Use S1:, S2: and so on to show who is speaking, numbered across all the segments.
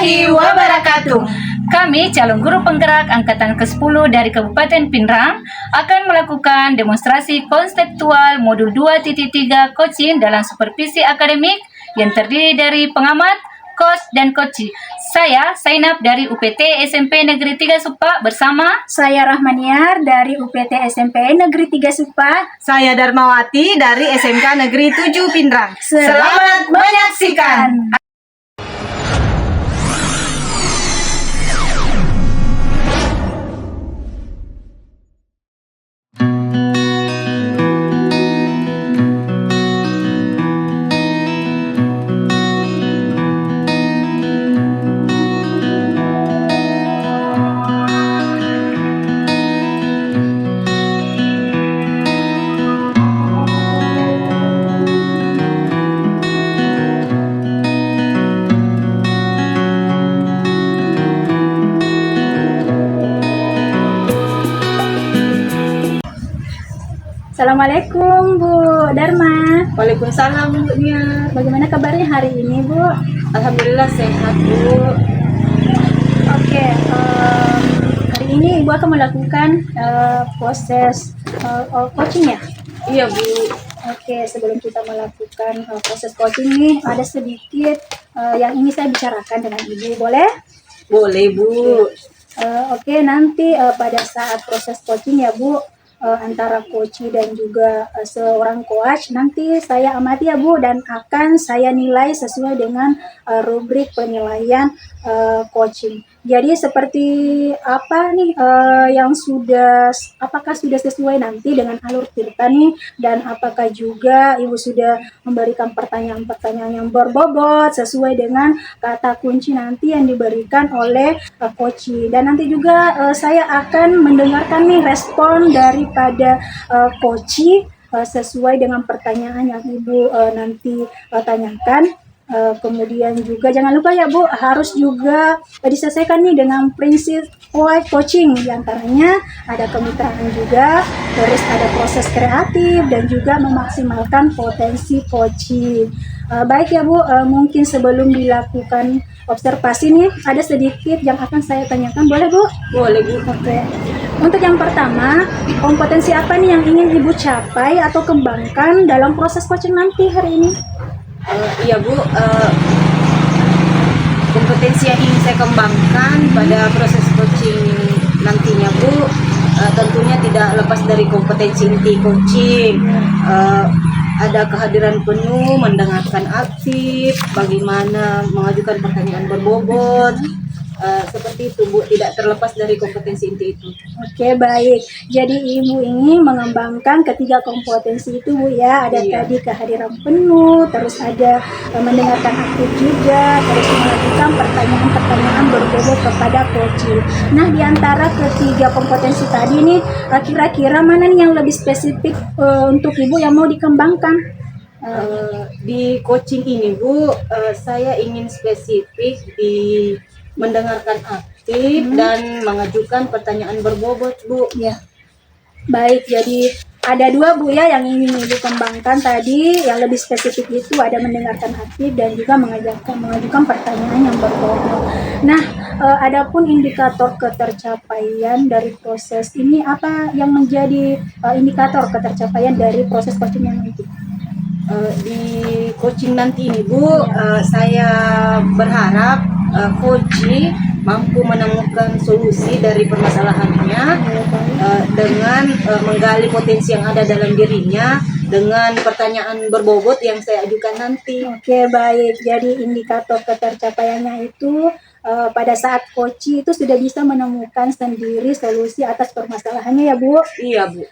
S1: warahmatullahi wabarakatuh.
S2: Kami calon guru penggerak angkatan ke-10 dari Kabupaten Pinrang akan melakukan demonstrasi konseptual modul 2.3 coaching dalam supervisi akademik yang terdiri dari pengamat, coach, dan coachee. Saya Zainab dari UPT SMP Negeri 3 Supa bersama
S1: Saya Rahmaniar dari UPT SMP Negeri 3 Supa.
S3: Saya Darmawati dari SMK Negeri 7 Pinrang.
S1: Selamat menyaksikan. Assalamualaikum Bu Dharma.
S3: Waalaikumsalam Bu Nia.
S1: Bagaimana kabarnya hari ini Bu?
S3: Alhamdulillah sehat Bu.
S1: Oke, hari ini Ibu akan melakukan proses coaching ya?
S3: Iya Bu.
S1: Oke, sebelum kita melakukan proses coaching nih, ada sedikit yang ingin saya bicarakan dengan Ibu, boleh?
S3: Boleh Bu.
S1: Oke, nanti pada saat proses coaching ya Bu, antara coach dan juga seorang coach, nanti saya amati ya Bu, dan akan saya nilai sesuai dengan rubrik penilaian coaching. Jadi seperti apa nih yang apakah sudah sesuai nanti dengan alur cerita nih, dan apakah juga Ibu sudah memberikan pertanyaan-pertanyaan yang berbobot sesuai dengan kata kunci nanti yang diberikan oleh coach. Dan nanti juga saya akan mendengarkan nih respon daripada coach sesuai dengan pertanyaan yang Ibu nanti tanyakan. Kemudian juga jangan lupa ya Bu, harus juga diselesaikan nih dengan prinsip coaching, diantaranya ada kemitraan juga, terus ada proses kreatif, dan juga memaksimalkan potensi coaching. Baik ya Bu, mungkin sebelum dilakukan observasi nih, ada sedikit yang akan saya tanyakan, boleh Bu?
S3: Boleh Bu.
S1: Oke. Untuk yang pertama, kompetensi apa nih yang ingin Ibu capai atau kembangkan dalam proses coaching nanti hari ini?
S3: Iya Bu. Kompetensi yang ingin saya kembangkan pada proses coaching nantinya Bu, tentunya tidak lepas dari kompetensi inti coaching. Ada kehadiran penuh, mendengarkan aktif, bagaimana mengajukan pertanyaan berbobot, seperti itu Bu, tidak terlepas dari kompetensi inti itu.
S1: Oke, baik. Jadi Ibu ingin mengembangkan ketiga kompetensi itu Bu ya. Ada tadi kehadiran penuh, terus ada mendengarkan aktif juga, terus mengajukan pertanyaan-pertanyaan berbobot kepada coach. Nah, di antara ketiga kompetensi tadi nih, kira-kira mana nih yang lebih spesifik untuk Ibu yang mau dikembangkan?
S3: Di coaching ini Bu, saya ingin spesifik di mendengarkan aktif dan mengajukan pertanyaan berbobot Bu.
S1: Ya. Baik, jadi ada dua Bu ya yang ingin Ibu kembangkan tadi. Yang lebih spesifik itu ada mendengarkan aktif dan juga mengajukan pertanyaan yang berbobot. Nah, adapun indikator ketercapaian dari proses ini, apa yang menjadi indikator ketercapaian dari proses coaching yang nanti?
S3: Di coaching nanti ini Bu, saya berharap coach mampu menemukan solusi dari permasalahannya dengan menggali potensi yang ada dalam dirinya dengan pertanyaan berbobot yang saya ajukan nanti.
S1: Oke, baik. Jadi indikator ketercapaiannya itu pada saat coach itu sudah bisa menemukan sendiri solusi atas permasalahannya ya Bu?
S3: Iya Bu.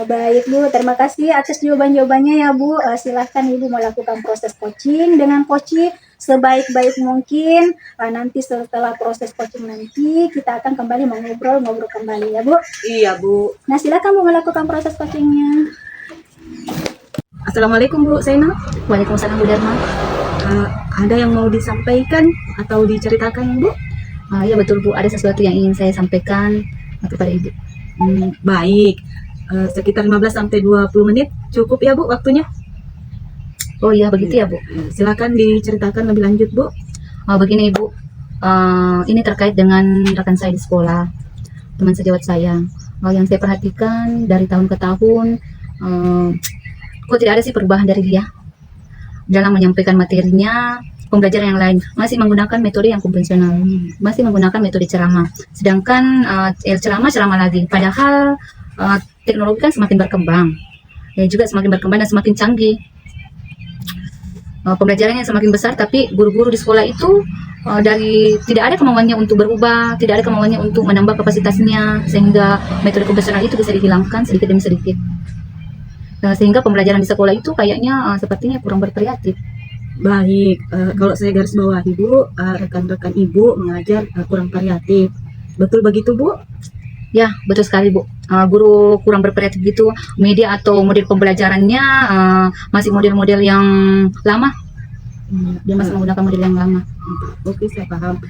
S1: Baik Bu, terima kasih atas jawaban-jawabannya ya Bu. Silahkan Ibu melakukan proses coaching dengan coach sebaik-baik mungkin. Nanti setelah proses coaching nanti kita akan kembali ngobrol kembali ya Bu.
S3: Iya Bu.
S1: Nah, silakan Bu melakukan proses coachingnya.
S3: Assalamualaikum Bu Zainab.
S2: Waalaikumsalam Bu Dharma.
S3: Ada yang mau disampaikan atau diceritakan Bu?
S2: Ya betul Bu, ada sesuatu yang ingin saya sampaikan kepada Ibu.
S3: Baik. Sekitar 15 sampai 20 menit cukup ya Bu waktunya?
S2: Oh iya begitu ya Bu.
S3: Silakan diceritakan lebih lanjut Bu.
S2: Begini Ibu,
S4: ini terkait dengan rekan saya di sekolah, teman sejawat saya. Yang saya perhatikan dari tahun ke tahun, kok tidak ada sih perubahan dari dia dalam menyampaikan materinya. Pembelajaran yang lain masih menggunakan metode yang konvensional, masih menggunakan metode ceramah. Sedangkan ceramah lagi. Padahal teknologi kan semakin berkembang, juga semakin berkembang dan semakin canggih. Pembelajarannya semakin besar, tapi guru-guru di sekolah itu dari tidak ada kemauannya untuk berubah, tidak ada kemauannya untuk menambah kapasitasnya, sehingga metode konvensional itu bisa dihilangkan sedikit demi sedikit. Sehingga pembelajaran di sekolah itu kayaknya sepertinya kurang berkreatif.
S3: Baik, kalau saya garis bawahi Bu, rekan-rekan Ibu mengajar kurang variatif. Betul begitu Bu?
S4: Ya, betul sekali Bu. Guru kurang berkreatif gitu. Media atau model pembelajarannya masih model-model yang lama. Dia masih menggunakan model yang lama.
S3: Oke, saya paham.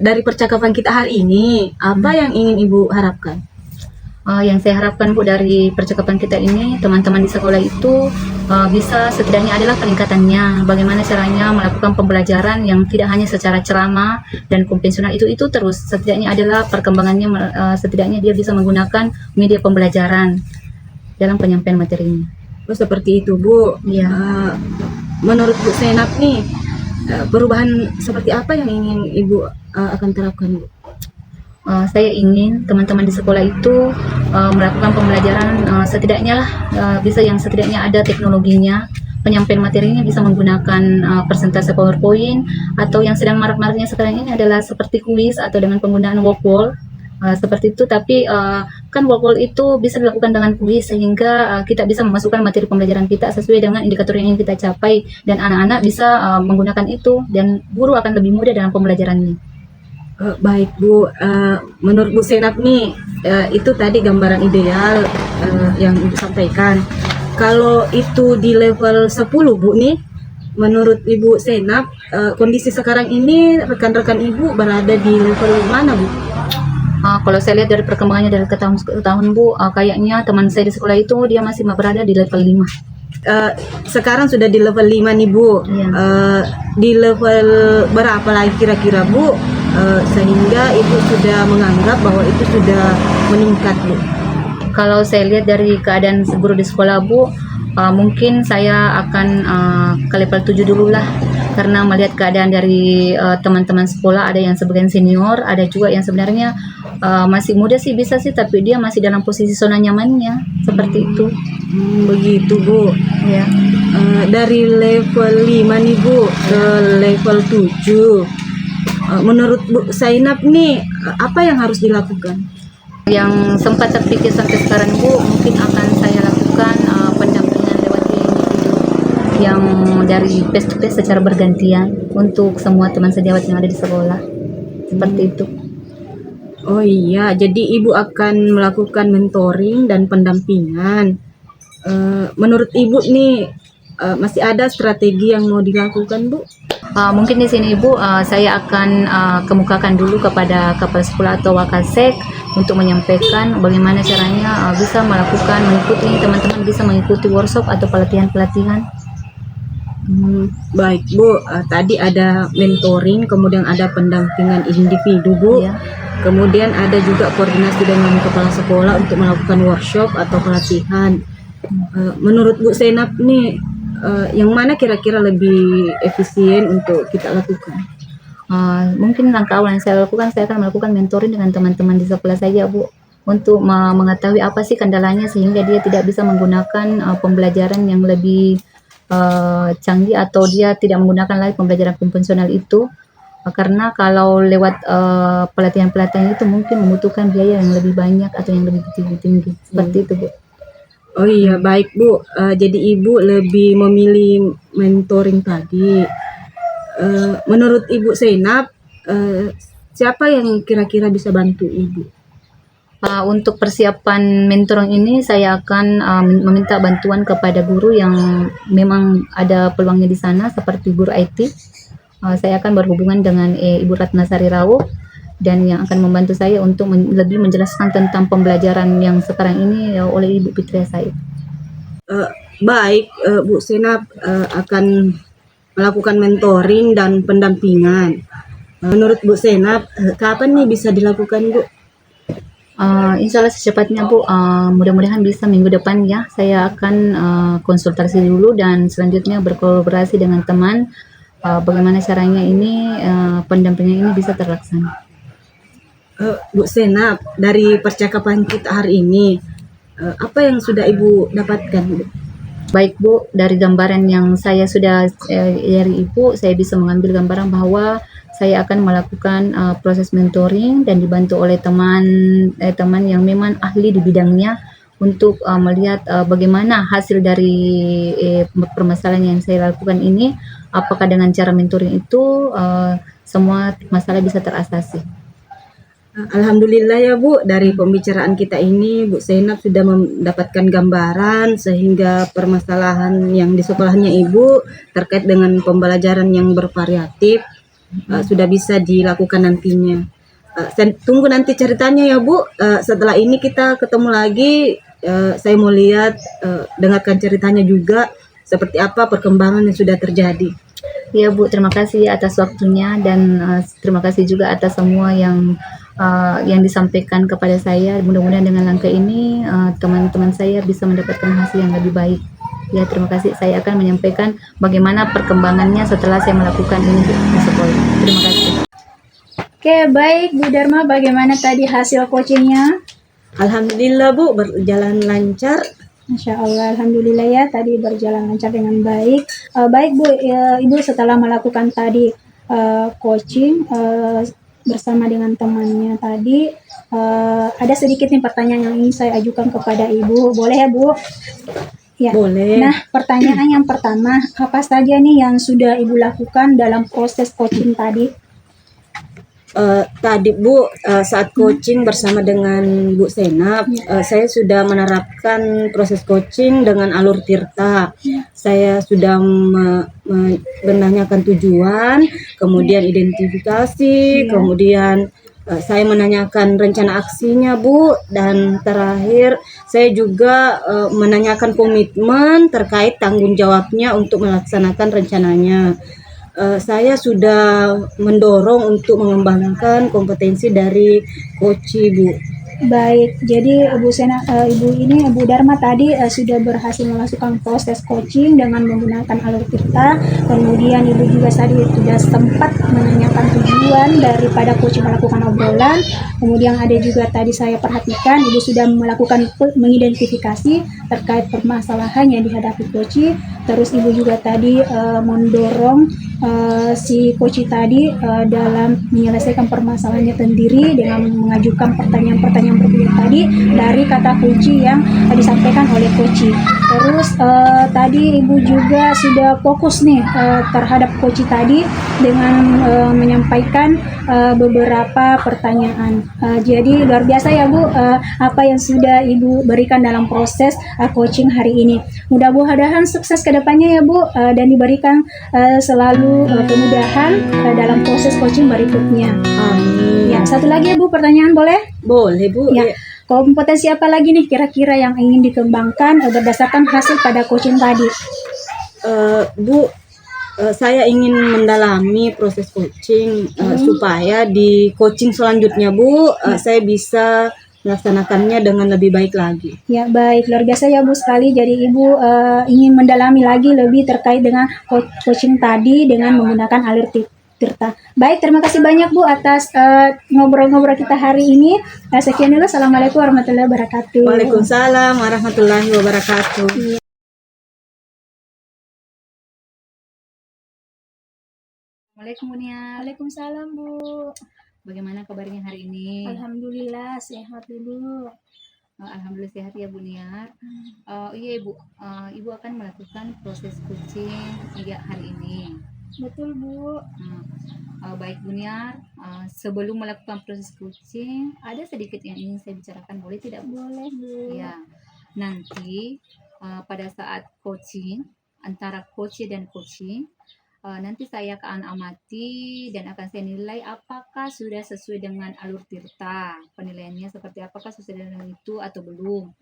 S3: Dari percakapan kita hari ini, apa yang ingin Ibu harapkan?
S4: Yang saya harapkan Bu dari percakapan kita ini, teman-teman di sekolah itu bisa setidaknya adalah peningkatannya. Bagaimana caranya melakukan pembelajaran yang tidak hanya secara ceramah dan konvensional itu terus. Setidaknya adalah perkembangannya, setidaknya dia bisa menggunakan media pembelajaran dalam penyampaian materinya.
S3: Oh, seperti itu Bu.
S4: Iya.
S3: Menurut Bu Senap nih, perubahan seperti apa yang ingin Ibu akan terapkan Bu?
S4: Saya ingin teman-teman di sekolah itu melakukan pembelajaran setidaknya bisa yang setidaknya ada teknologinya, penyampaian materinya bisa menggunakan persentase PowerPoint, atau yang sedang marak-maraknya sekarang ini adalah seperti kuis atau dengan penggunaan walk-wall. Seperti itu, tapi kan walk-wall itu bisa dilakukan dengan kuis, sehingga kita bisa memasukkan materi pembelajaran kita sesuai dengan indikator yang ingin kita capai, dan anak-anak bisa menggunakan itu, dan guru akan lebih mudah dalam pembelajarannya.
S3: Baik Bu, menurut Bu Senap nih, itu tadi gambaran ideal yang Ibu sampaikan. Kalau itu di level 10 Bu nih, menurut Ibu Senap, kondisi sekarang ini rekan-rekan Ibu berada di level mana Bu?
S4: Kalau saya lihat dari perkembangannya dari ke tahun ke tahun Bu, kayaknya teman saya di sekolah itu dia masih berada di level 5.
S3: Sekarang sudah di level 5 nih Bu.
S4: Iya.
S3: Di level berapa lagi kira-kira Bu? Sehingga Ibu sudah menganggap bahwa itu sudah meningkat Bu.
S4: Kalau saya lihat dari keadaan guru di sekolah Bu, mungkin saya akan ke level 7 dulu lah, karena melihat keadaan dari teman-teman sekolah, ada yang sebagian senior, ada juga yang sebenarnya masih muda sih bisa sih, tapi dia masih dalam posisi zona nyamannya, seperti itu.
S3: Begitu Bu.
S4: Ya.
S3: Dari level 5 nih Bu ke level 7, menurut Bu Zainab nih, apa yang harus dilakukan?
S4: Yang sempat terpikir sampai sekarang Bu, mungkin akan saya lakukan pendampingan lewat individu yang dari face to face secara bergantian untuk semua teman sejawat yang ada di sekolah, seperti itu.
S3: Oh iya, jadi Ibu akan melakukan mentoring dan pendampingan. Menurut Ibu nih, masih ada strategi yang mau dilakukan Bu?
S4: Mungkin di sini Ibu, saya akan kemukakan dulu kepada kepala sekolah atau wakasek untuk menyampaikan bagaimana caranya bisa mengikuti teman-teman bisa mengikuti workshop atau pelatihan-pelatihan.
S3: Baik Bu, tadi ada mentoring, kemudian ada pendampingan individu Bu,
S4: Iya.
S3: kemudian ada juga koordinasi dengan kepala sekolah untuk melakukan workshop atau pelatihan. Menurut Bu Senap nih, yang mana kira-kira lebih efisien untuk kita lakukan?
S4: Mungkin langkah awal yang saya lakukan, saya akan melakukan mentoring dengan teman-teman di sekolah saya Bu, untuk mengetahui apa sih kendalanya sehingga dia tidak bisa menggunakan pembelajaran yang lebih canggih, atau dia tidak menggunakan lagi pembelajaran konvensional itu, karena kalau lewat pelatihan-pelatihan itu mungkin membutuhkan biaya yang lebih banyak atau yang lebih tinggi, seperti itu Bu.
S3: Oh iya, baik Bu. Jadi Ibu lebih memilih mentoring tadi. Menurut Ibu Zainab, siapa yang kira-kira bisa bantu Ibu?
S4: Untuk persiapan mentoring ini, saya akan meminta bantuan kepada guru yang memang ada peluangnya di sana, seperti guru IT. Saya akan berhubungan dengan Ibu Ratna Sari Rawuh, dan yang akan membantu saya untuk lebih menjelaskan tentang pembelajaran yang sekarang ini oleh Ibu Fitria Said.
S3: Baik, Bu Zainab akan melakukan mentoring dan pendampingan. Menurut Bu Senap, kapan nih bisa dilakukan Bu?
S4: Insya Allah secepatnya Bu. Mudah-mudahan bisa minggu depan ya. Saya akan konsultasi dulu dan selanjutnya berkolaborasi dengan teman bagaimana caranya ini pendampingan ini bisa terlaksana.
S3: Bu Senap, dari percakapan kita hari ini, apa yang sudah Ibu dapatkan Bu?
S4: Baik Bu, dari gambaran yang saya sudah dari Ibu, saya bisa mengambil gambaran bahwa saya akan melakukan proses mentoring dan dibantu oleh teman yang memang ahli di bidangnya untuk melihat bagaimana hasil dari permasalahan yang saya lakukan ini, apakah dengan cara mentoring itu semua masalah bisa teratasi.
S3: Alhamdulillah ya Bu, dari pembicaraan kita ini Bu Senap sudah mendapatkan gambaran sehingga permasalahan yang di sekolahnya Ibu terkait dengan pembelajaran yang bervariatif sudah bisa dilakukan nantinya. Saya tunggu nanti ceritanya ya Bu. Setelah ini kita ketemu lagi, saya mau lihat, dengarkan ceritanya juga seperti apa perkembangan yang sudah terjadi.
S4: Ya Bu, terima kasih atas waktunya dan terima kasih juga atas semua yang disampaikan kepada saya. Mudah-mudahan dengan langkah ini teman-teman saya bisa mendapatkan hasil yang lebih baik. Ya, terima kasih. Saya akan menyampaikan bagaimana perkembangannya setelah saya melakukan ini di sekolah. Terima kasih.
S1: Oke, baik Bu Dharma, bagaimana tadi hasil coachingnya?
S3: Alhamdulillah Bu, berjalan lancar.
S1: Masya Allah, Alhamdulillah ya, tadi berjalan lancar dengan baik. Baik Bu, Ibu setelah melakukan tadi coaching bersama dengan temannya tadi, ada sedikit nih pertanyaan yang ingin saya ajukan kepada Ibu. Boleh ya Bu? Ya.
S3: Boleh.
S1: Nah, pertanyaan yang pertama, apa saja nih yang sudah Ibu lakukan dalam proses coaching tadi?
S3: Tadi Bu, saat coaching bersama dengan Bu Senap, saya sudah menerapkan proses coaching dengan alur tirta. Saya sudah menanyakan tujuan, kemudian identifikasi, kemudian saya menanyakan rencana aksinya Bu, dan terakhir saya juga menanyakan komitmen terkait tanggung jawabnya untuk melaksanakan rencananya. Saya sudah mendorong untuk mengembangkan kompetensi dari coach Bu.
S1: Baik, jadi Ibu ini Ibu Dharma tadi sudah berhasil memasukkan proses coaching dengan menggunakan alur tirta. Kemudian Ibu juga tadi sudah sempat menanyakan tujuan daripada coaching melakukan obrolan. Kemudian ada juga tadi saya perhatikan Ibu sudah melakukan mengidentifikasi terkait permasalahan yang dihadapi coaching. Terus Ibu juga tadi mendorong si coach tadi dalam menyelesaikan permasalahannya sendiri dengan mengajukan pertanyaan-pertanyaan berbeda tadi dari kata kunci yang disampaikan oleh coach. Terus tadi Ibu juga sudah fokus nih terhadap coach tadi dengan menyampaikan beberapa pertanyaan. Jadi luar biasa ya Bu, apa yang sudah Ibu berikan dalam proses coaching hari ini. Mudah-mudahan sukses ke depannya ya Bu, dan diberikan selalu kemudahan dalam proses coaching berikutnya.
S3: Amin.
S1: Ya, satu lagi ya Bu, pertanyaan boleh?
S3: Boleh Bu.
S1: Ya. Kompetensi apa lagi nih kira-kira yang ingin dikembangkan berdasarkan hasil pada coaching tadi?
S3: Bu, saya ingin mendalami proses coaching supaya di coaching selanjutnya Bu, saya bisa melaksanakannya dengan lebih baik lagi.
S1: Ya, baik, luar biasa ya Bu sekali. Jadi Ibu ingin mendalami lagi lebih terkait dengan coaching tadi dengan menggunakan alur tirta. Baik, terima kasih banyak Bu atas ngobrol-ngobrol kita hari ini. Sekian dulu. Assalamualaikum warahmatullahi wabarakatuh.
S3: Waalaikumsalam warahmatullahi wabarakatuh.
S4: Assalamualaikum Bunia.
S1: Waalaikumsalam Bu.
S4: Bagaimana kabarnya hari ini?
S1: Alhamdulillah sehat dulu.
S4: Alhamdulillah sehat ya Bu Niar. Iya Ibu, Ibu akan melakukan proses coaching ya hari ini.
S1: Betul Bu.
S4: Baik Bu Niar, sebelum melakukan proses coaching, ada sedikit yang ingin saya bicarakan, boleh tidak Bu?
S1: Boleh Bu.
S4: Ya, nanti pada saat coaching antara coach dan coaching, nanti saya akan amati dan akan saya nilai apakah sudah sesuai dengan alur tirta, penilaiannya seperti apakah sesuai dengan itu atau belum.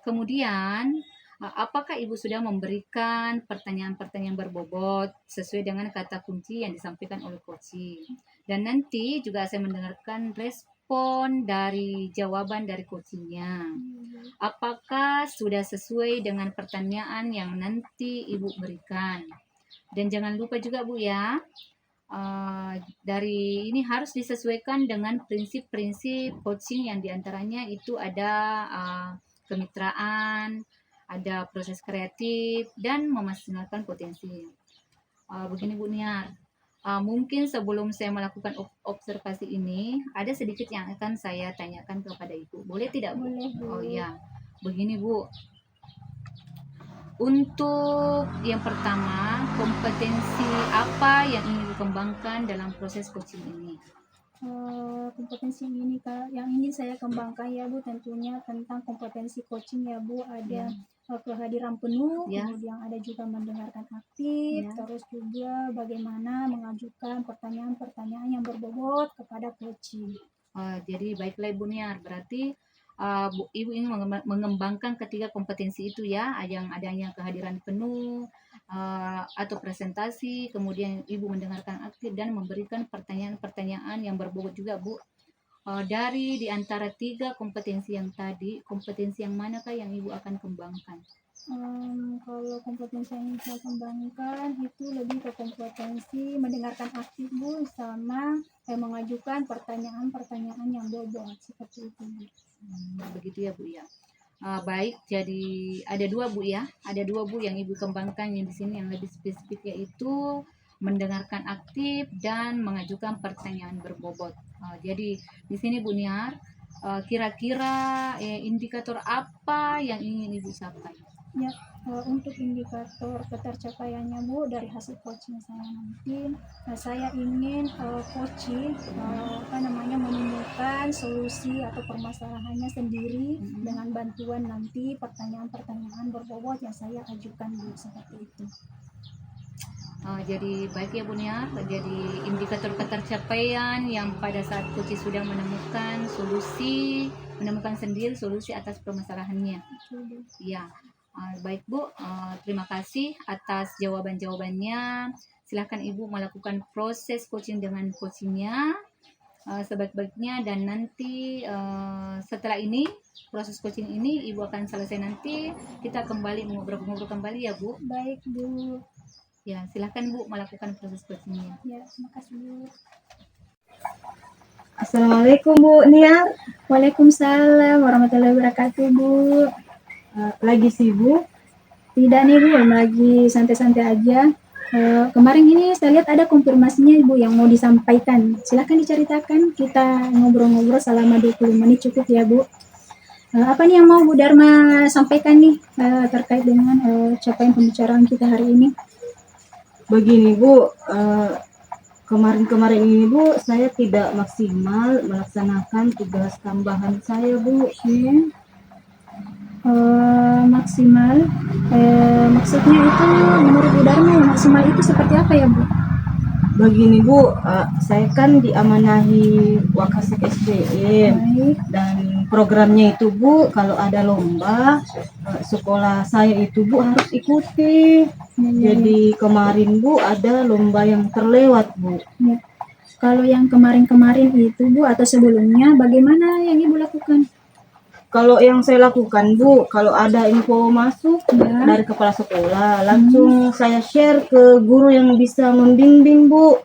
S4: Kemudian apakah Ibu sudah memberikan pertanyaan-pertanyaan berbobot sesuai dengan kata kunci yang disampaikan oleh coaching. Dan nanti juga saya mendengarkan respon dari jawaban dari coachingnya. Apakah sudah sesuai dengan pertanyaan yang nanti Ibu berikan? Dan jangan lupa juga Bu ya, dari ini harus disesuaikan dengan prinsip-prinsip coaching yang diantaranya itu ada kemitraan, ada proses kreatif, dan memaksimalkan potensi. Begini Bu Niar, mungkin sebelum saya melakukan observasi ini, ada sedikit yang akan saya tanyakan kepada Ibu. Boleh tidak Bu?
S1: Boleh, Bu.
S4: Oh iya, begini Bu. Untuk yang pertama, kompetensi apa yang ingin dikembangkan dalam proses coaching ini?
S1: Kompetensi ini yang ingin saya kembangkan ya Bu, tentunya tentang kompetensi coaching ya Bu, ada kehadiran penuh,
S4: Ya.
S1: kemudian ada juga mendengarkan aktif,
S4: Ya.
S1: terus juga bagaimana mengajukan pertanyaan-pertanyaan yang berbobot kepada coaching.
S4: Jadi baiklah Ibu Niar, berarti Ibu ingin mengembangkan ketiga kompetensi itu ya, yang adanya kehadiran penuh atau presentasi, kemudian Ibu mendengarkan aktif dan memberikan pertanyaan-pertanyaan yang berbobot juga Bu. Dari di antara tiga kompetensi yang tadi, kompetensi yang manakah yang Ibu akan kembangkan?
S1: Kalau kompetensi yang saya kembangkan itu lebih ke kompetensi mendengarkan aktif Bu, sama mengajukan pertanyaan-pertanyaan yang bobot seperti itu Bu.
S4: Begitu ya Bu ya. Baik, jadi ada dua Bu ya, ada dua Bu yang Ibu kembangkan yang di sini yang lebih spesifik, yaitu mendengarkan aktif dan mengajukan pertanyaan berbobot. Jadi di sini Bu Niar, kira-kira indikator apa yang ingin Ibu capai?
S1: Ya, untuk indikator ketercapaiannya Bu, dari hasil coaching saya nanti, saya ingin coaching menemukan solusi atau permasalahannya sendiri dengan bantuan nanti pertanyaan-pertanyaan berbobot yang saya ajukan Bu, seperti itu.
S4: Jadi baik ya Bu Niar, jadi indikator ketercapaian yang pada saat coaching sudah menemukan sendiri solusi atas permasalahannya. Ya. Baik Bu, terima kasih atas jawaban-jawabannya. Silakan Ibu melakukan proses coaching dengan coachingnya sebaik-baiknya, dan nanti setelah ini proses coaching ini Ibu akan selesai, nanti kita kembali ngobrol-ngobrol kembali ya Bu.
S1: Baik Bu.
S4: Ya, silakan Bu melakukan proses coachingnya.
S1: Ya, terima kasih Bu.
S3: Assalamualaikum Bu Niar.
S1: Waalaikumsalam warahmatullahi wabarakatuh Bu.
S3: Lagi sibuk?
S1: Tidak nih Bu, lagi santai-santai aja. Kemarin ini saya lihat ada konfirmasinya Bu yang mau disampaikan. Silakan diceritakan, kita ngobrol-ngobrol selama 20 menit cukup ya Bu. Apa nih yang mau Bu Dharma sampaikan nih terkait dengan capaian pembicaraan kita hari ini?
S3: Begini Bu, kemarin-kemarin ini Bu, saya tidak maksimal melaksanakan tugas tambahan saya Bu.
S1: Maksimal, maksudnya itu menurut Bu Dharma maksimal itu seperti apa ya Bu?
S3: Begini Bu, saya kan diamanahi Wakasek SDM.
S1: Baik.
S3: Dan programnya itu Bu, kalau ada lomba sekolah saya itu Bu harus ikuti. Jadi kemarin Bu ada lomba yang terlewat Bu.
S1: Ya. Kalau yang kemarin-kemarin itu Bu atau sebelumnya, bagaimana yang Ibu lakukan?
S3: Kalau yang saya lakukan Bu, kalau ada info masuk dari kepala sekolah, langsung saya share ke guru yang bisa membimbing Bu.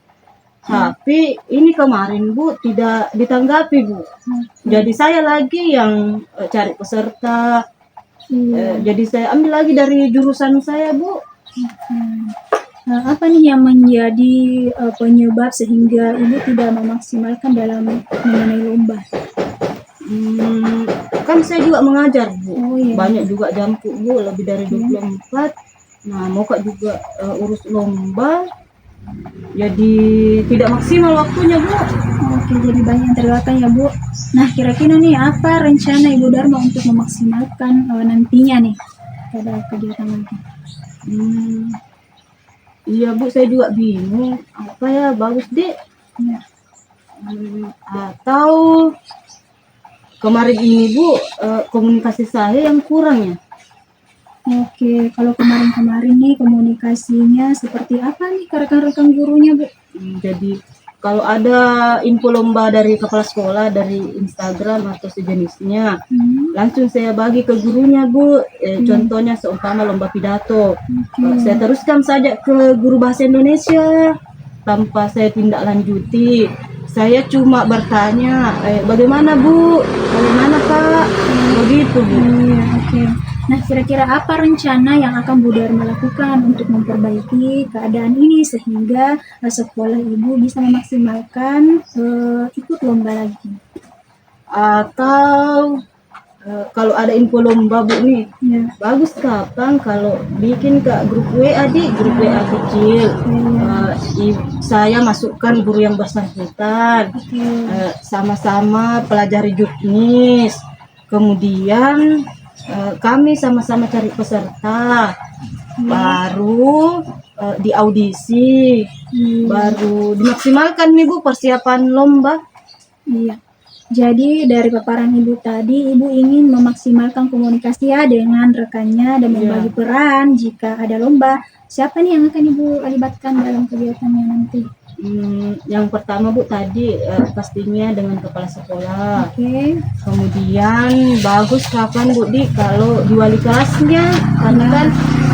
S3: Tapi ini kemarin Bu tidak ditanggapi Bu. Jadi saya lagi yang cari peserta. Jadi saya ambil lagi dari jurusan saya Bu.
S1: Apa nih yang menjadi penyebab sehingga Ibu tidak memaksimalkan dalam mengenai lomba?
S3: Kan saya juga mengajar Bu.
S1: Oh, iya.
S3: Banyak juga jamku Bu, lebih dari 24. Nah, mau Kak juga urus lomba. Jadi tidak maksimal waktunya Bu.
S1: Oke, jadi banyak yang terlewatkan ya Bu. Nah, kira-kira nih apa rencana Ibu Dharma untuk memaksimalkan nantinya nih pada kegiatan nanti?
S3: Iya Bu, saya juga bingung. Apa ya bagus deh?
S1: Ya.
S3: Atau kemarin ini Bu, komunikasi saya yang kurang ya.
S1: Oke, kalau kemarin-kemarin nih komunikasinya seperti apa nih ke rekan-rekan gurunya Bu?
S3: Jadi kalau ada info lomba dari kepala sekolah, dari Instagram atau sejenisnya, langsung saya bagi ke gurunya, Bu. Contohnya seumpama lomba pidato, saya teruskan saja ke guru bahasa Indonesia tanpa saya tindak lanjuti. Saya cuma bertanya, bagaimana Bu, bagaimana Pak, begitu Bu.
S1: Oke. Nah, kira-kira apa rencana yang akan Bu Dharma lakukan untuk memperbaiki keadaan ini sehingga sekolah Ibu bisa memaksimalkan ikut lomba lagi?
S3: Atau kalau ada info lomba Bu nih,
S1: Ya.
S3: bagus kapan kalau bikin ke grup WA grup WA kecil. Saya masukkan guru yang bersangkutan, sama-sama pelajari juknis, kemudian kami sama-sama cari peserta, baru diaudisi, baru dimaksimalkan nih Bu persiapan lomba.
S1: Iya. Jadi dari paparan Ibu tadi, Ibu ingin memaksimalkan komunikasi ya dengan rekannya dan membagi peran jika ada lomba. Siapa nih yang akan Ibu libatkan dalam kegiatannya nanti?
S3: Yang pertama Bu tadi pastinya dengan kepala sekolah.
S1: Oke.
S3: Kemudian bagus kapan Bu kalau di wali kelasnya, karena kan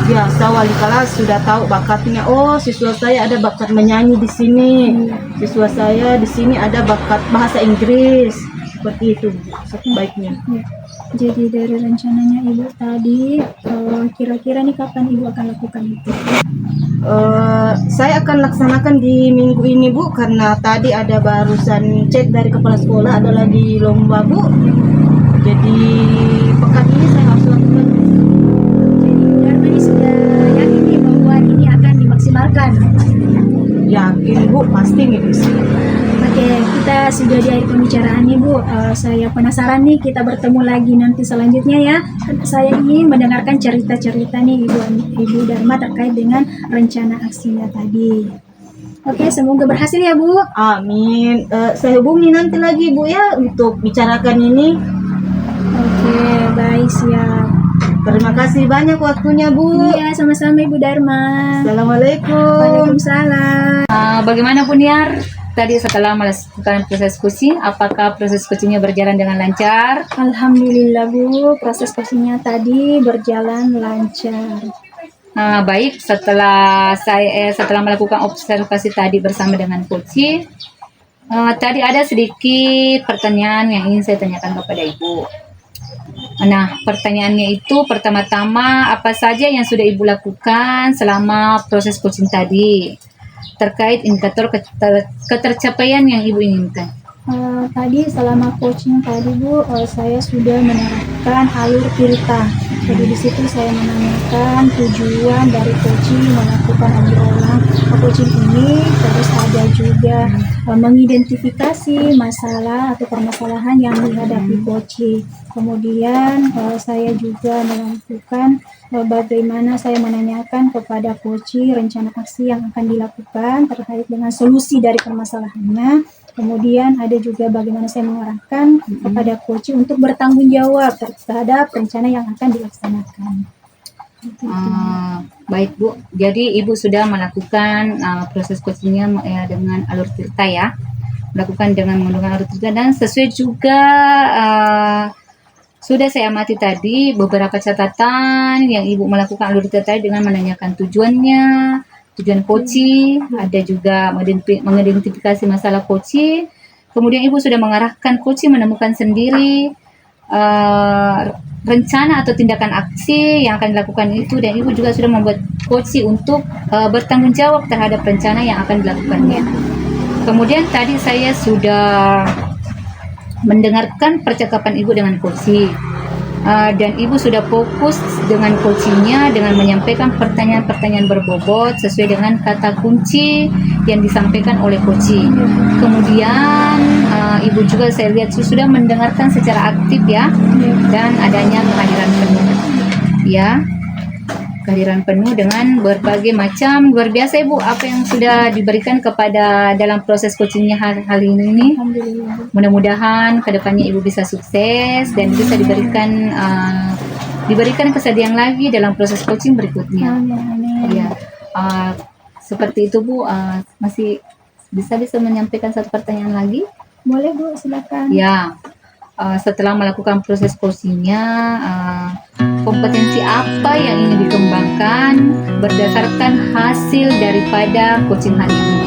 S3: biasa wali kelas sudah tahu bakatnya. Oh, siswa saya ada bakat menyanyi di sini. Siswa saya di sini ada bakat bahasa Inggris. Seperti itu Bu, sebaiknya.
S1: Ya. Jadi dari rencananya Ibu tadi, kira-kira nih kapan Ibu akan lakukan itu?
S3: Saya akan laksanakan di minggu ini Bu, karena tadi ada barusan cek dari kepala sekolah ada lagi lomba Bu. Jadi pekan ini saya harus lakukan.
S1: Jadi Bu Dharma ini sudah yakin nih bahwa ini akan dimaksimalkan.
S3: Yakin Bu, pasti nih bisa.
S1: Oke, kita sudah di akhir pembicaraan nih Bu. Saya penasaran nih kita bertemu lagi nanti selanjutnya ya. Saya ingin mendengarkan cerita-cerita nih Ibu Dharma terkait dengan rencana aksinya tadi. Oke, semoga berhasil ya Bu.
S3: Amin. Saya hubungi nanti lagi Bu ya untuk bicarakan ini.
S1: Oke, baik siap.
S3: Terima kasih banyak waktunya Bu.
S1: Iya, sama-sama Ibu Dharma.
S3: Assalamualaikum.
S1: Waalaikumsalam.
S2: Bagaimana Bu Niar? Tadi setelah melakukan proses coaching, apakah proses coachingnya berjalan dengan lancar?
S1: Alhamdulillah Bu, proses coachingnya tadi berjalan lancar.
S2: Baik, setelah melakukan observasi tadi bersama dengan coaching, tadi ada sedikit pertanyaan yang ingin saya tanyakan kepada Ibu. Nah, pertanyaannya itu pertama-tama apa saja yang sudah Ibu lakukan selama proses coaching tadi terkait indikator ketercapaian yang Ibu inginkan?
S1: Tadi selama coaching tadi Bu, saya sudah menerapkan alur cerita. Jadi di situ saya menanyakan tujuan dari coaching melakukan obrolan coaching ini, terus ada juga mengidentifikasi masalah atau permasalahan yang dihadapi coaching. Kemudian saya juga melakukan bagaimana saya menanyakan kepada coaching rencana aksi yang akan dilakukan terkait dengan solusi dari permasalahannya. Kemudian ada juga bagaimana saya mengarahkan kepada coaching untuk bertanggung jawab terhadap rencana yang akan dilaksanakan.
S2: Baik Bu, jadi Ibu sudah melakukan proses coachingnya dengan alur cerita ya, melakukan dengan menggunakan alur cerita dan sesuai juga sudah saya amati tadi beberapa catatan yang Ibu melakukan alur cerita dengan menanyakan tujuannya, tujuan coaching, ada juga mengidentifikasi masalah coaching. Kemudian Ibu sudah mengarahkan coaching menemukan sendiri rencana atau tindakan aksi yang akan dilakukan itu, dan Ibu juga sudah membuat coaching untuk bertanggung jawab terhadap rencana yang akan dilakukannya. Kemudian tadi saya sudah mendengarkan percakapan Ibu dengan coaching. Dan Ibu sudah fokus dengan coachingnya dengan menyampaikan pertanyaan-pertanyaan berbobot sesuai dengan kata kunci yang disampaikan oleh coaching. Kemudian Ibu juga saya lihat sudah mendengarkan secara aktif ya, dan adanya kehadiran penuh ya, kehadiran penuh dengan berbagai macam. Luar biasa Ibu apa yang sudah diberikan kepada dalam proses coachingnya hari ini.
S1: Alhamdulillah.
S2: Mudah-mudahan kedepannya Ibu bisa sukses dan bisa diberikan kesediaan lagi dalam proses coaching berikutnya.
S1: Amin.
S2: Ya, seperti itu Bu. Masih
S4: Bisa menyampaikan satu pertanyaan lagi?
S1: Boleh Bu, silakan.
S4: Ya, setelah melakukan proses coachingnya, kompetensi apa yang ingin dikembangkan berdasarkan hasil daripada coaching hari ini?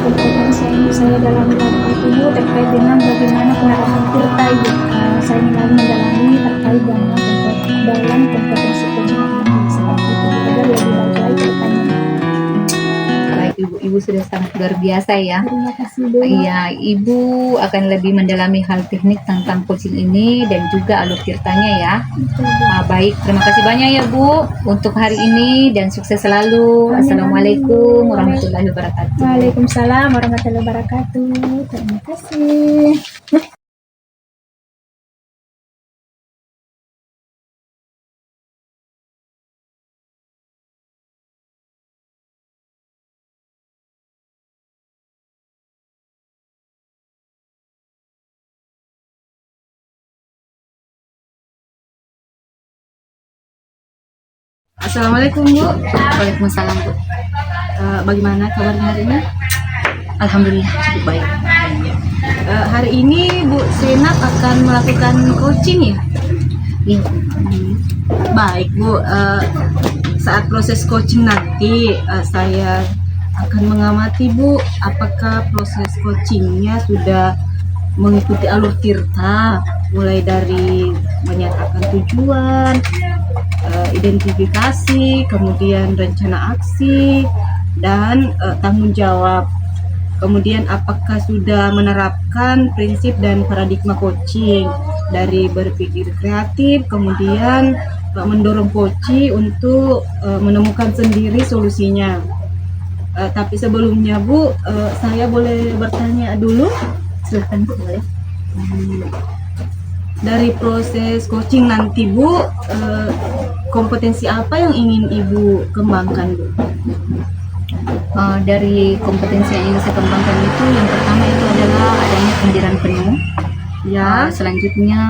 S1: Kompetensi yang saya dalam melakukan itu Bu, terkait dengan bagaimana penerapan tirta Ibu. Saya mulai mendalami terkait dengan dalam kompetensi coaching ini seperti itu agar lebih baik lagi ke depannya.
S4: Baik, Ibu sudah sangat luar biasa ya.
S1: Terima kasih Bu.
S4: Iya, Ibu akan lebih mendalami hal teknik tentang coaching ini dan juga alur tirtanya ya.
S1: Betul, Bu.
S4: Baik, terima kasih banyak ya Bu untuk hari ini dan sukses selalu.
S1: Amin.
S4: Assalamualaikum warahmatullahi wabarakatuh.
S1: Waalaikumsalam warahmatullahi wabarakatuh. Terima kasih.
S3: Assalamualaikum Bu.
S4: Waalaikumsalam Bu.
S3: Bagaimana kabarnya hari ini?
S4: Alhamdulillah cukup baik.
S3: Hari ini Bu Senat akan melakukan coaching ya?
S4: Iya.
S3: Baik Bu, saat proses coaching nanti saya akan mengamati Bu apakah proses coachingnya sudah mengikuti alur tirta, mulai dari menyatakan tujuan, identifikasi, kemudian rencana aksi, dan tanggung jawab. Kemudian apakah sudah menerapkan prinsip dan paradigma coaching dari berpikir kreatif, kemudian mendorong coach untuk menemukan sendiri solusinya. Tapi sebelumnya Bu, saya boleh bertanya dulu?
S4: Silakan Bu, boleh.
S3: Dari proses coaching nanti Bu, kompetensi apa yang ingin Ibu kembangkan Bu?
S4: Dari kompetensi yang ingin saya kembangkan itu yang pertama itu adalah adanya kehadiran penuh.
S3: Ya,
S4: Selanjutnya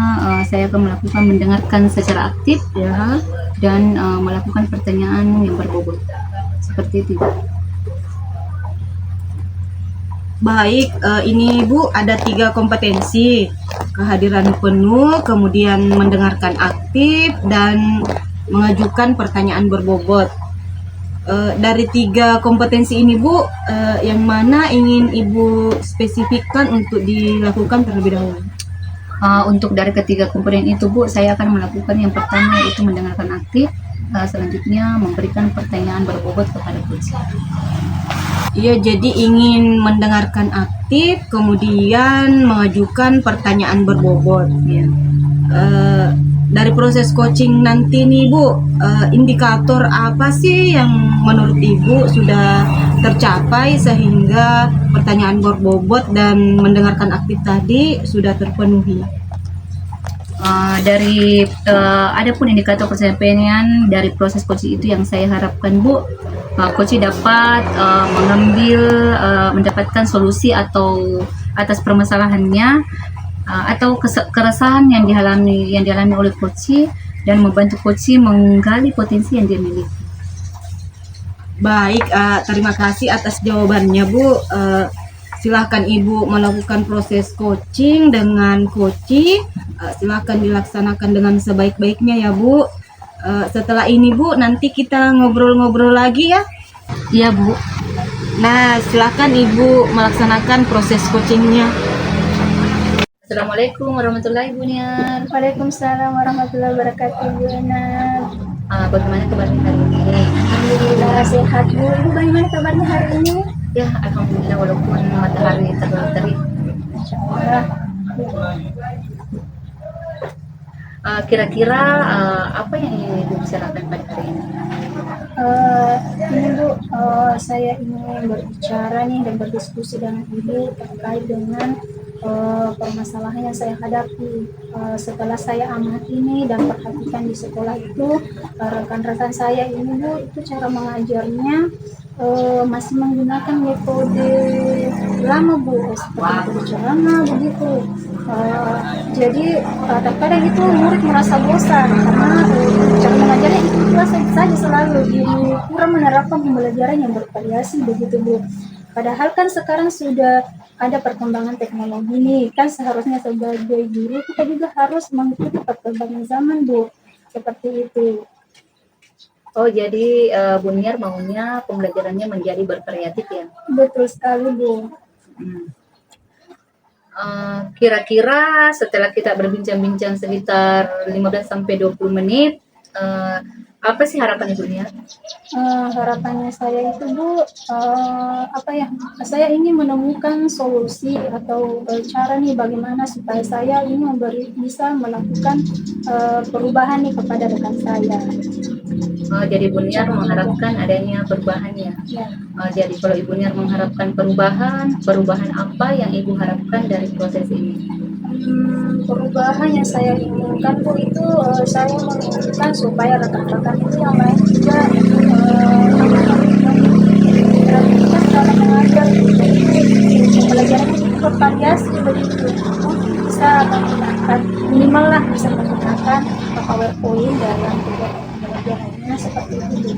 S4: saya akan melakukan mendengarkan secara aktif
S3: ya.
S4: dan melakukan pertanyaan yang berbobot. Seperti itu.
S3: Baik, ini Bu ada 3 kompetensi: kehadiran penuh, kemudian mendengarkan aktif, dan mengajukan pertanyaan berbobot. Dari 3 kompetensi ini Bu, yang mana ingin Ibu spesifikkan untuk dilakukan terlebih dahulu?
S4: Untuk dari ketiga komponen itu Bu, saya akan melakukan yang pertama yaitu mendengarkan aktif, selanjutnya memberikan pertanyaan berbobot kepada coach.
S3: Iya, jadi ingin mendengarkan aktif, kemudian mengajukan pertanyaan berbobot.
S4: Ya.
S3: Dari proses coaching nanti nih Bu, indikator apa sih yang menurut Ibu sudah tercapai sehingga pertanyaan berbobot dan mendengarkan aktif tadi sudah terpenuhi?
S4: Adapun indikator pencapaian dari proses coaching itu yang saya harapkan Bu, coach dapat mendapatkan solusi atau atas permasalahannya atau keresahan yang dialami oleh coach dan membantu coach menggali potensi yang dia miliki.
S3: Baik, terima kasih atas jawabannya Bu. Silahkan Ibu melakukan proses coaching dengan coach. Silahkan dilaksanakan dengan sebaik-baiknya ya Bu. Setelah ini Bu, nanti kita ngobrol-ngobrol lagi ya.
S4: Iya Bu.
S3: Nah, silahkan Ibu melaksanakan proses coachingnya.
S4: Assalamualaikum warahmatullahi wabarakatuh.
S1: Waalaikumsalam warahmatullahi wabarakatuh Bu Enar.
S4: Bagaimana kabarnya hari ini?
S1: Alhamdulillah sehat Bu. Ibu bagaimana kabarnya hari ini?
S4: Ya, alhamdulillah walaupun matahari terik.
S1: Insyaallah.
S4: Kira-kira apa yang ingin Ibu bicarakan pada hari ini?
S1: Ini Bu, saya ingin berbicara nih dan berdiskusi dengan Ibu terkait dengan permasalahan yang saya hadapi. Setelah saya amati nih dan perhatikan di sekolah itu, rekan-rekan saya ini Bu, itu cara mengajarnya masih menggunakan metode lama Bu, seperti metode ceramah begitu. Jadi terkadang itu murid merasa bosan karena cara mengajarnya itu saja selalu, jadi kurang menerapkan pembelajaran yang bervariasi begitu Bu. Padahal kan sekarang sudah ada perkembangan teknologi nih, kan seharusnya sebagai guru kita juga harus mengikuti perkembangan zaman, Bu. Seperti itu.
S4: Oh, jadi Bu Niar maunya pembelajarannya menjadi bervariatif ya?
S1: Betul sekali, Bu.
S4: Hmm. Kira-kira setelah kita berbincang-bincang sekitar 15 sampai 20 menit, apa sih harapan Ibu Niar?
S1: Harapannya saya itu, Bu, apa ya? Saya ingin menemukan solusi atau cara nih bagaimana supaya saya ini bisa melakukan perubahan nih kepada rekan saya.
S4: Jadi Ibu Niar mengharapkan adanya perubahan ya.
S1: Ya.
S4: Jadi kalau Ibu Niar mengharapkan perubahan apa yang Ibu harapkan dari proses ini?
S1: Perubahan yang saya inginkan, Bu, itu saya menginginkan supaya rekan-rekan itu yang lain juga kreativitas dalam mengajar. Pembelajaran itu bervariasi begitu, bisa menggunakan minimal lah bisa menggunakan PowerPoint dalam pembelajarannya seperti itu.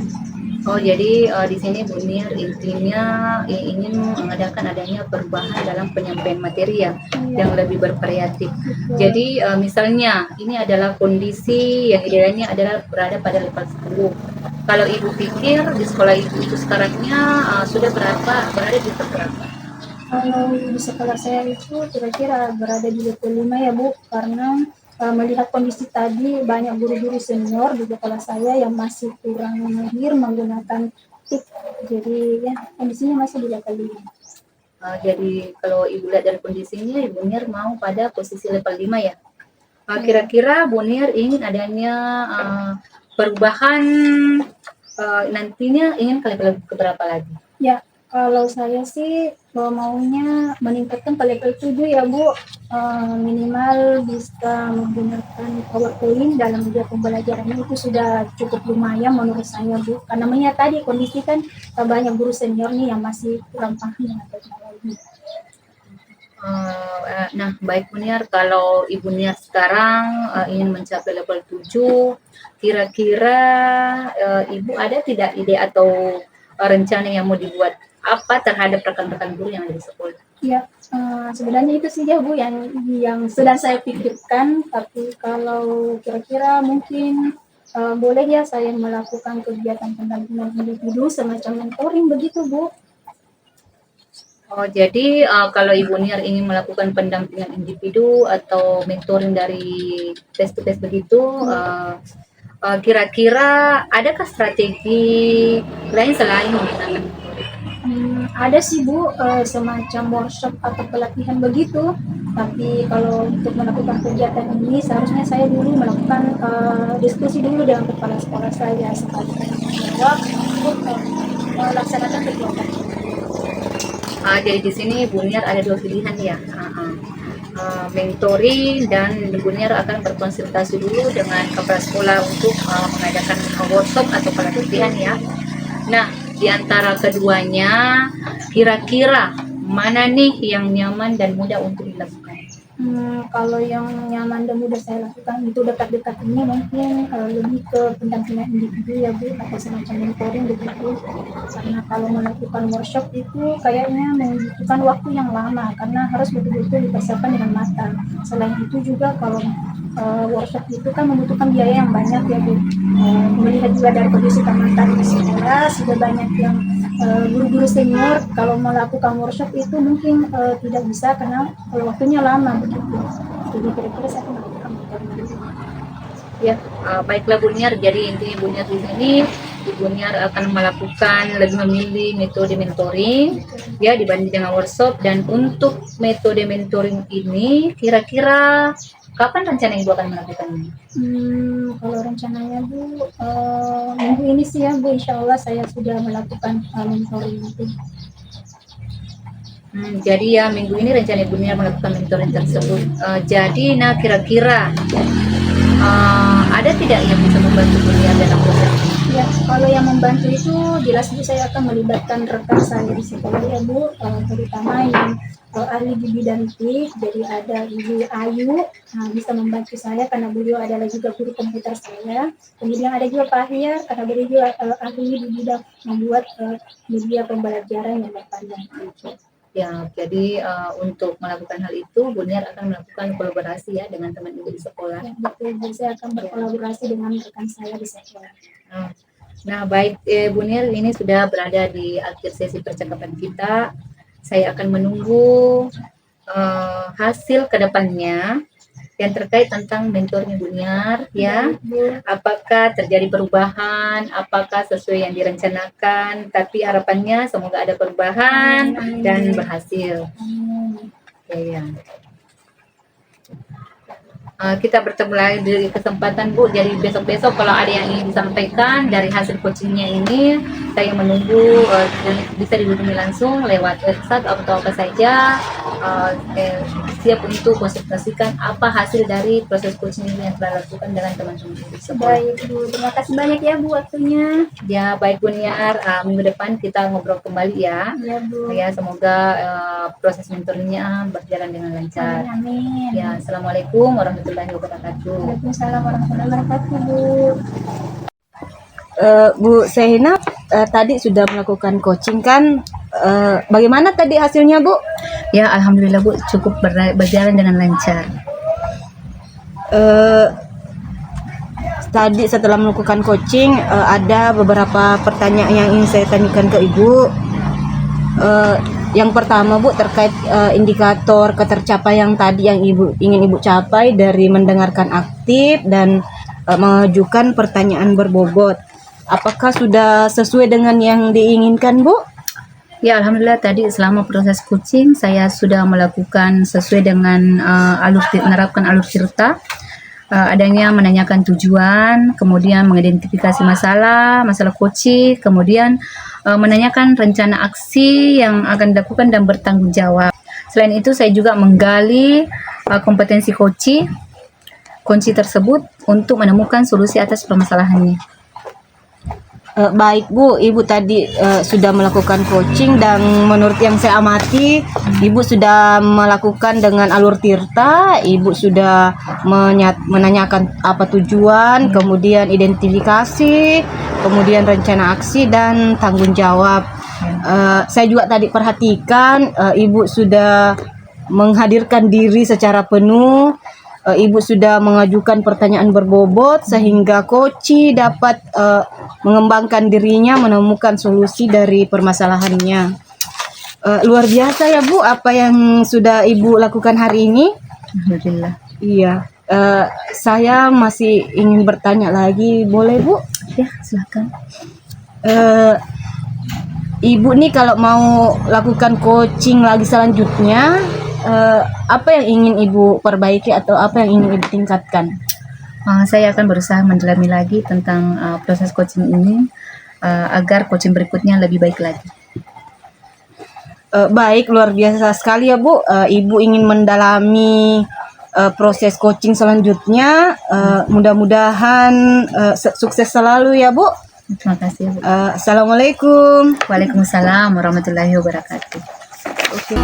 S4: Oh, jadi di sini Bu Niar intinya ingin mengadakan adanya perubahan dalam penyampaian materi ya, yang lebih bervariatif. Jadi misalnya ini adalah kondisi yang idealnya adalah berada pada level 10. Kalau Ibu pikir di sekolah Ibu itu sekarangnya sudah berada di level berapa?
S1: Kalau di sekolah saya itu kira-kira berada di level 5 ya, Bu, karena melihat kondisi tadi banyak guru-guru senior di sekolah saya yang masih kurang mahir menggunakan TIK. Jadi ya kondisinya masih di level 5.
S4: Jadi kalau Ibu lihat dari kondisinya, Ibu Niar mau pada posisi level 5 ya. Kira-kira Bu Niar ingin adanya perubahan nantinya ingin ke level keberapa lagi?
S1: Ya, kalau saya sih maunya meningkatkan ke level 7 ya, Bu. Minimal bisa menggunakan PowerPoint dalam media pembelajarannya itu sudah cukup lumayan menurut saya, Bu. Karena melihat tadi kondisi kan banyak guru senior nih yang masih kurang paham dengan teknologi.
S4: Nah, baik Bu Niar, kalau Ibu Niar sekarang ingin mencapai level 7, kira-kira Ibu ada tidak ide atau rencana yang mau dibuat apa terhadap rekan-rekan guru yang ada di sekolah?
S1: Ya, sebenarnya itu sih ya, Bu, yang sedang saya pikirkan. Tapi kalau kira-kira mungkin boleh ya saya melakukan kegiatan pendampingan individu semacam mentoring begitu, Bu.
S4: Oh, jadi kalau Ibu Niar ingin melakukan pendampingan individu atau mentoring dari face to face begitu, kira-kira adakah strategi lain selain menggunakan mentoring?
S1: Ada sih, Bu, semacam workshop atau pelatihan begitu. Tapi kalau untuk melakukan kegiatan ini seharusnya saya dulu melakukan diskusi dulu dengan kepala sekolah saya sekali jawab untuk melaksanakan kegiatan.
S4: Jadi di sini Bu Niar ada dua pilihan ya, mentoring dan Bu Niar akan berkonsultasi dulu dengan kepala sekolah untuk mengadakan workshop atau pelatihan ya. Nah, di antara keduanya, kira-kira mana nih yang nyaman dan mudah untuk dilakukan?
S1: Kalau yang nyaman dan mudah saya lakukan itu dekat-dekat ini mungkin lebih ke pendampingan individu ya, Bu, atau semacam mentoring begitu. Karena kalau melakukan workshop itu kayaknya membutuhkan waktu yang lama karena harus betul-betul dipersiapkan dengan matang. Selain itu juga kalau workshop itu kan membutuhkan biaya yang banyak ya, Bu. Melihat juga dari kondisi tamatan di sekolah sudah banyak yang guru-guru senior kalau melakukan workshop itu mungkin tidak bisa karena waktunya lama begitu. Jadi kira-kira saya akan melakukan
S4: Ya, baiklah Bu Niar. Jadi intinya Bu Niar di sini, Bu Niar akan melakukan lebih memilih metode mentoring ya dibanding dengan workshop. Dan untuk metode mentoring ini, kira-kira kapan rencana Ibu akan melakukannya?
S1: Kalau rencananya, Bu, minggu ini sih ya, Bu, insya Allah saya sudah melakukan mentoring itu.
S4: Jadi ya minggu ini rencana Ibu Niar melakukan mentoring tersebut. Jadi nah kira-kira ada tidak yang bisa membantu Bu Niar dalam proses ini?
S1: Ya, kalau yang membantu itu jelas Bu saya akan melibatkan rekan saya di sekolah ya, Bu, terutama yang ahli di bidang TIK. Jadi ada Ibu Ayu, bisa membantu saya karena beliau adalah juga guru komputer saya. Kemudian ada juga Pak Ahyar karena beliau juga ahli di bidang membuat media pembelajaran yang berpanjang.
S4: Ya, jadi untuk melakukan hal itu, Bu Niar akan melakukan kolaborasi ya dengan teman ibu di sekolah.
S1: Ya, betul, jadi saya akan berkolaborasi dengan rekan saya di sekolah.
S4: Nah, baik Bu Niar, ini sudah berada di akhir sesi percakapan kita. Saya akan menunggu hasil kedepannya yang terkait tentang mentornya Bu Niar ya. Apakah terjadi perubahan, apakah sesuai yang direncanakan, tapi harapannya semoga ada perubahan dan berhasil. Ya. Kita bertemu lagi di kesempatan Bu. Jadi besok-besok kalau ada yang ingin disampaikan dari hasil coachingnya ini, saya menunggu bisa dihubungi langsung lewat website atau apa saja. Siap untuk konsultasikan apa hasil dari proses coaching ini yang telah lakukan dengan teman-teman di sekolah.
S1: Baik Bu, terima kasih banyak ya Bu waktunya.
S4: Ya baik Bu Niar, minggu depan kita ngobrol kembali ya.
S1: Ya Bu.
S4: Ya semoga proses mentoringnya berjalan dengan lancar.
S1: Amin.
S4: Ya, assalamualaikum warahmatullahi wabarakatuh.
S1: Waalaikumsalam warahmatullahi wabarakatuh Bu.
S3: Bu Sehina tadi sudah melakukan coaching kan? Bagaimana tadi hasilnya Bu?
S4: Ya, alhamdulillah Bu, cukup berjalan dengan lancar.
S3: Tadi setelah melakukan coaching ada beberapa pertanyaan yang ingin saya tanyakan ke Ibu. Yang pertama Bu terkait indikator ketercapaian tadi yang ingin Ibu capai dari mendengarkan aktif dan mengajukan pertanyaan berbobot. Apakah sudah sesuai dengan yang diinginkan Bu?
S4: Ya, alhamdulillah tadi selama proses coaching saya sudah melakukan sesuai dengan menerapkan alur cerita. Adanya menanyakan tujuan, kemudian mengidentifikasi masalah coaching, kemudian menanyakan rencana aksi yang akan dilakukan dan bertanggung jawab. Selain itu saya juga menggali kompetensi kunci tersebut untuk menemukan solusi atas permasalahannya.
S3: Baik Bu, Ibu tadi sudah melakukan coaching dan menurut yang saya amati, Ibu sudah melakukan dengan alur tirta, Ibu sudah menanyakan apa tujuan, kemudian identifikasi, kemudian rencana aksi dan tanggung jawab. Saya juga tadi perhatikan Ibu sudah menghadirkan diri secara penuh. Ibu sudah mengajukan pertanyaan berbobot sehingga coach dapat mengembangkan dirinya menemukan solusi dari permasalahannya. Luar biasa ya Bu apa yang sudah Ibu lakukan hari ini.
S4: Alhamdulillah.
S3: Iya. Saya masih ingin bertanya lagi, boleh Bu?
S4: Ya, silakan.
S3: Ibu nih kalau mau lakukan coaching lagi selanjutnya, apa yang ingin Ibu perbaiki atau apa yang ingin Ibu tingkatkan?
S4: Saya akan berusaha mendalami lagi tentang proses coaching ini agar coaching berikutnya lebih baik lagi.
S3: Baik, luar biasa sekali ya Bu. Ibu ingin mendalami proses coaching selanjutnya. Mudah-mudahan sukses selalu ya Bu.
S4: Terima kasih Bu.
S3: Assalamualaikum.
S4: Waalaikumsalam warahmatullahi wabarakatuh.
S3: Oke.